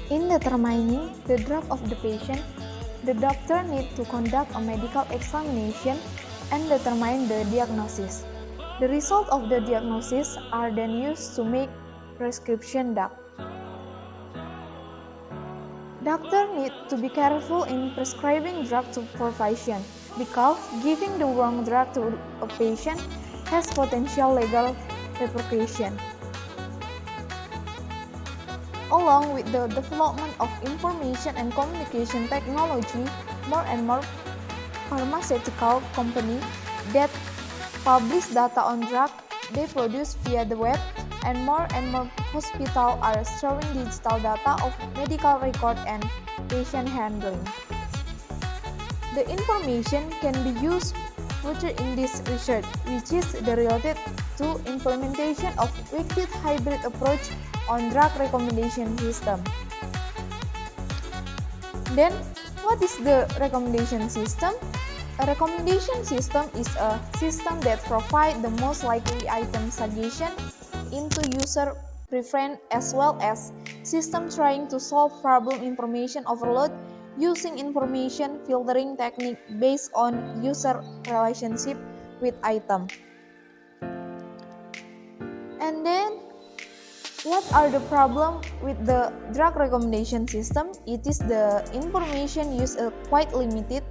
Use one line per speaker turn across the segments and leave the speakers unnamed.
In determining the drug of the patient, the doctor needs to conduct a medical examination and determine the diagnosis. The result of the diagnosis are then used to make prescription drug. Doctor need to be careful in prescribing drug for patient because giving the wrong drug to a patient has potential legal repercussion. Along with the development of information and communication technology, more and more pharmaceutical companies that publish data on drugs they produce via the web, and more hospitals are storing digital data of medical record and patient handling. The information can be used further in this research, which is related to implementation of weighted hybrid approach on drug recommendation system. Then, what is the recommendation system? A recommendation system is a system that provides the most likely item suggestion into user preference as well as system trying to solve problem information overload using information filtering technique based on user relationship with item. And then, what are the problems with the drug recommendation system? It is the information used quite limited,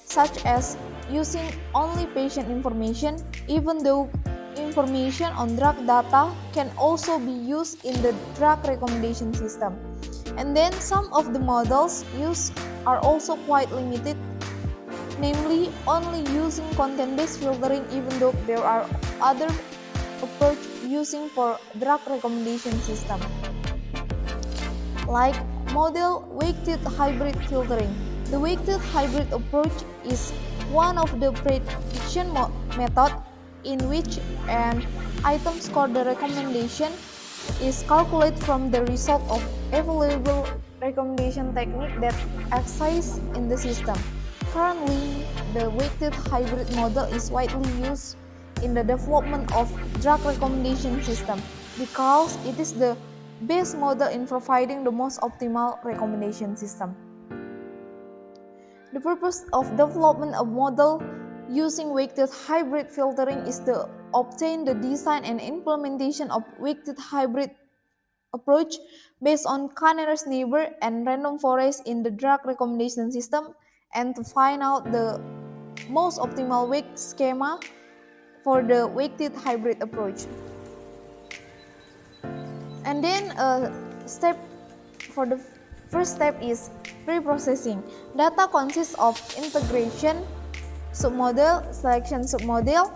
such as using only patient information, even though information on drug data can also be used in the drug recommendation system. And then some of the models used are also quite limited, namely only using content-based filtering, even though there are other approach using for drug recommendation system, like model weighted hybrid filtering. The weighted hybrid approach is one of the prediction method in which an item score the recommendation is calculated from the result of available recommendation technique that exists in the system. Currently, the weighted hybrid model is widely used in the development of drug recommendation system because it is the best model in providing the most optimal recommendation system. The purpose of development of model using weighted hybrid filtering is to obtain the design and implementation of weighted hybrid approach based on k-nearest neighbor and random forest in the drug recommendation system, and to find out the most optimal weight schema for the weighted hybrid approach. And then first step is pre-processing. Data consists of integration, submodel, selection submodel,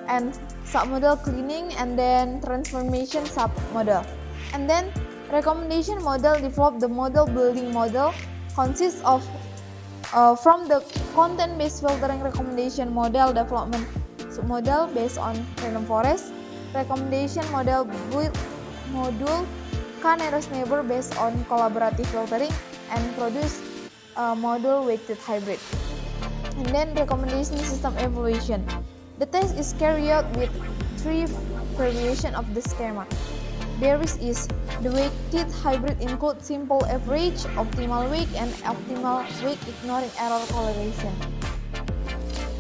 and submodel cleaning, and then transformation submodel. And then recommendation model develop. The model building model consists of from the content-based filtering recommendation model development submodel based on random forest, recommendation model build module k-nearest neighbor based on collaborative filtering, and produce model weighted hybrid. And then recommendation system evaluation. The test is carried out with 3 variations of the schema. There is the weighted hybrid include simple average, optimal weight, and optimal weight ignoring error correlation.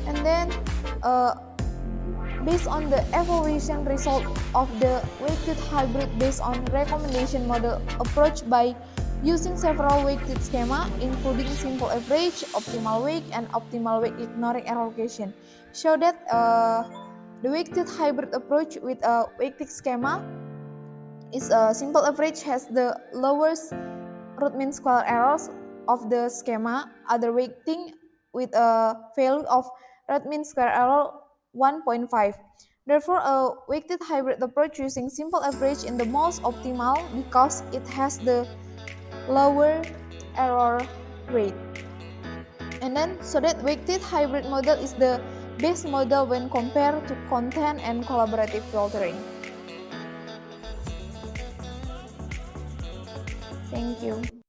And then based on the evaluation result of the weighted hybrid based on recommendation model approach by using several weighted schema including simple average, optimal weight, and optimal weight ignoring error correlation, show that the weighted hybrid approach with a weighted schema is a simple average has the lowest root mean square errors of the schema, other weighting with a value of root mean square error 1.5. Therefore, a weighted hybrid approach using simple average is the most optimal because it has the lower error rate. And then, so that weighted hybrid model is the best model when compared to content and collaborative filtering. Thank you.